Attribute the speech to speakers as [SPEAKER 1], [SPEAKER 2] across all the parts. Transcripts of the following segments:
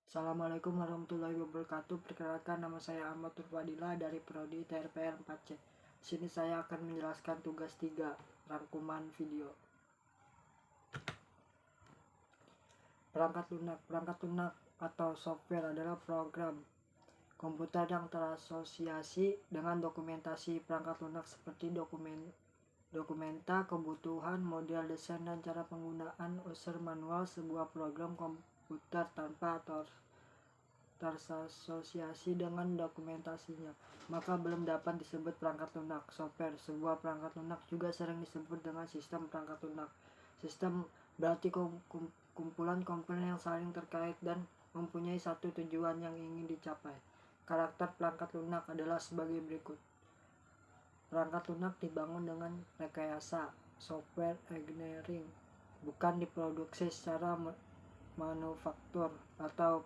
[SPEAKER 1] Assalamualaikum warahmatullahi wabarakatuh. Perkenalkan, nama saya Ahmad Turfadila dari Prodi TRPR 4C. Di sini saya akan menjelaskan tugas 3 rangkuman video. Perangkat lunak atau software adalah program komputer yang terasosiasi dengan dokumentasi perangkat lunak seperti dokumenta, kebutuhan, model desain, dan cara penggunaan user manual. Sebuah program komputer tanpa terasosiasi dengan dokumentasinya, maka belum dapat disebut perangkat lunak. Software sebuah perangkat lunak juga sering disebut dengan sistem perangkat lunak. Sistem berarti kumpulan komponen yang saling terkait dan mempunyai satu tujuan yang ingin dicapai. Karakter perangkat lunak adalah sebagai berikut. Perangkat lunak dibangun dengan rekayasa software engineering, bukan diproduksi secara manufaktur atau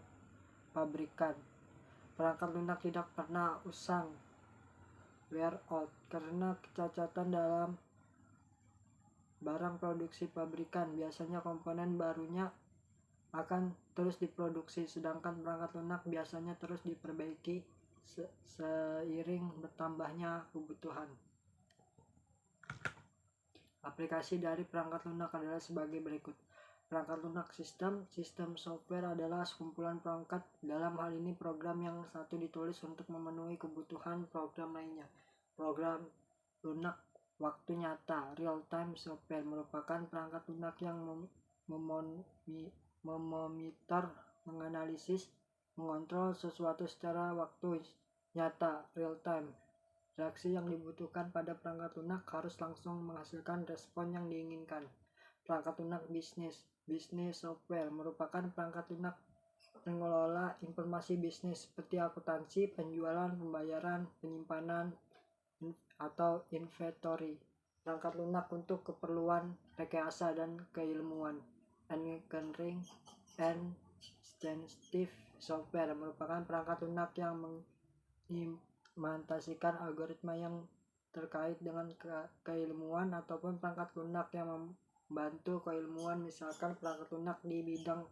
[SPEAKER 1] pabrikan. Perangkat lunak tidak pernah usang wear out karena kecacatan dalam barang produksi pabrikan. Biasanya komponen barunya akan terus diproduksi, sedangkan perangkat lunak biasanya terus diperbaiki seiring bertambahnya kebutuhan. Aplikasi dari perangkat lunak adalah sebagai berikut. Perangkat lunak sistem software adalah sekumpulan perangkat, dalam hal ini program yang satu ditulis untuk memenuhi kebutuhan program lainnya. Program lunak waktu nyata real time software merupakan perangkat lunak yang memonitor, menganalisis, mengontrol sesuatu secara waktu nyata real time. Reaksi yang dibutuhkan pada perangkat lunak harus langsung menghasilkan respon yang diinginkan. Perangkat lunak bisnis software merupakan perangkat lunak mengelola informasi bisnis seperti akuntansi, penjualan, pembayaran, penyimpanan, atau inventory. Perangkat lunak untuk keperluan rekayasa dan keilmuan. Engineering and statistics software merupakan perangkat lunak yang mengimplementasikan algoritma yang terkait dengan keilmuan ataupun perangkat lunak yang membantu keilmuan, misalkan perangkat lunak di bidang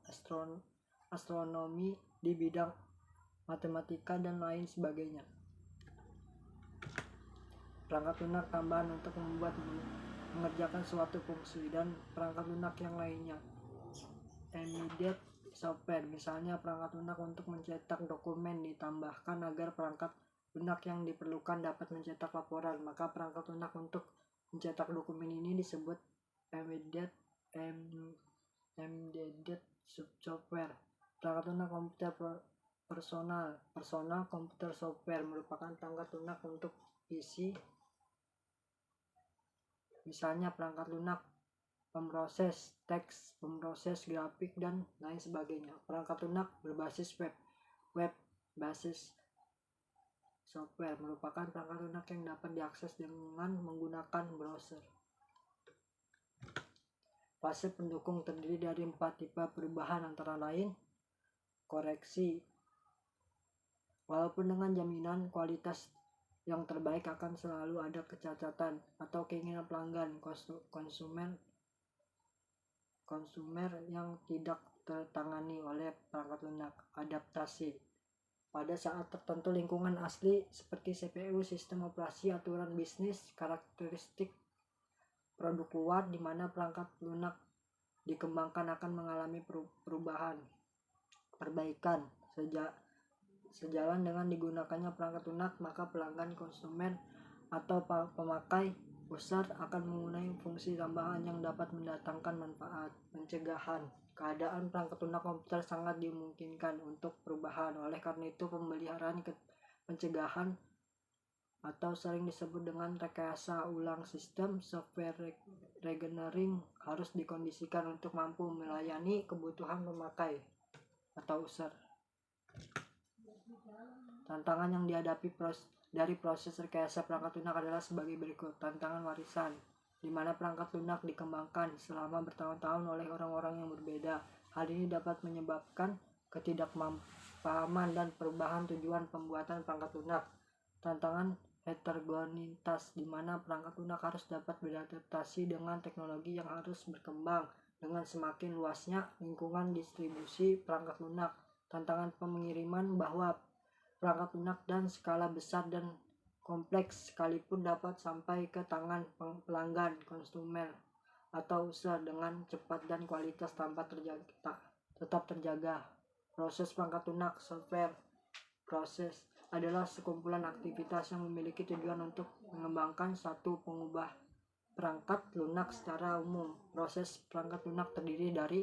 [SPEAKER 1] astronomi, di bidang matematika, dan lain sebagainya. Perangkat lunak tambahan untuk mengerjakan suatu fungsi, dan perangkat lunak yang lainnya. Immediate software, misalnya perangkat lunak untuk mencetak dokumen ditambahkan agar perangkat lunak yang diperlukan dapat mencetak laporan, maka perangkat lunak untuk mencetak dokumen ini disebut embedded software. Perangkat lunak komputer personal computer software merupakan perangkat lunak untuk PC, misalnya perangkat lunak pemroses teks, pemroses grafik, dan lain sebagainya. Perangkat lunak berbasis web basis software merupakan perangkat lunak yang dapat diakses dengan menggunakan browser. Fase pendukung terdiri dari 4 tipe perubahan, antara lain koreksi. Walaupun dengan jaminan kualitas yang terbaik, akan selalu ada kecacatan atau keinginan pelanggan konsumer yang tidak tertangani oleh perangkat lunak. Adaptasi. Pada saat tertentu lingkungan asli seperti CPU, sistem operasi, aturan bisnis, karakteristik produk luar di mana perangkat lunak dikembangkan akan mengalami perbaikan. Sejalan dengan digunakannya perangkat lunak, maka pelanggan, konsumen, atau pemakai user akan menggunakan fungsi tambahan yang dapat mendatangkan manfaat. Pencegahan. Keadaan perangkat lunak komputer sangat dimungkinkan untuk perubahan. Oleh karena itu, pemeliharaan pencegahan atau sering disebut dengan rekayasa ulang sistem software reengineering harus dikondisikan untuk mampu melayani kebutuhan pemakai atau user. Tantangan yang dihadapi dari proses rekayasa perangkat lunak adalah sebagai berikut. Tantangan warisan, di mana perangkat lunak dikembangkan selama bertahun-tahun oleh orang-orang yang berbeda. Hal ini dapat menyebabkan ketidakpahaman dan perubahan tujuan pembuatan perangkat lunak. Tantangan heterogenitas, di mana perangkat lunak harus dapat beradaptasi dengan teknologi yang harus berkembang dengan semakin luasnya lingkungan distribusi perangkat lunak. tantangan pengiriman bahwa perangkat lunak dan skala besar dan kompleks sekalipun dapat sampai ke tangan pelanggan, konsumen, atau user dengan cepat dan kualitas tanpa tetap terjaga. Proses perangkat lunak software proses adalah sekumpulan aktivitas yang memiliki tujuan untuk mengembangkan satu pengubah perangkat lunak secara umum. Proses perangkat lunak terdiri dari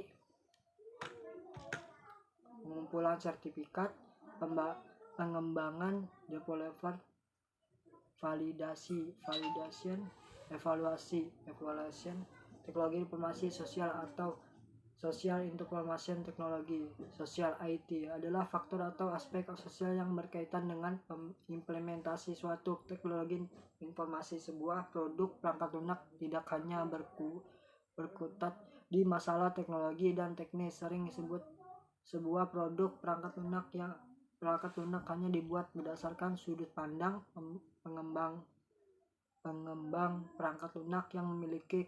[SPEAKER 1] pengumpulan sertifikat, pengembangan, developer, validation, evaluation, teknologi informasi sosial atau social information technology. Sosial IT adalah faktor atau aspek sosial yang berkaitan dengan implementasi suatu teknologi informasi. Sebuah produk perangkat lunak tidak hanya berkutat di masalah teknologi dan teknis. Sering disebut sebuah produk perangkat lunak hanya dibuat berdasarkan sudut pandang pengembang perangkat lunak yang memiliki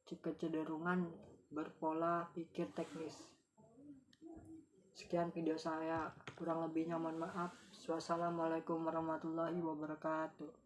[SPEAKER 1] kecenderungan berpola pikir teknis. Sekian video saya, kurang lebihnya mohon maaf. Wassalamualaikum warahmatullahi wabarakatuh.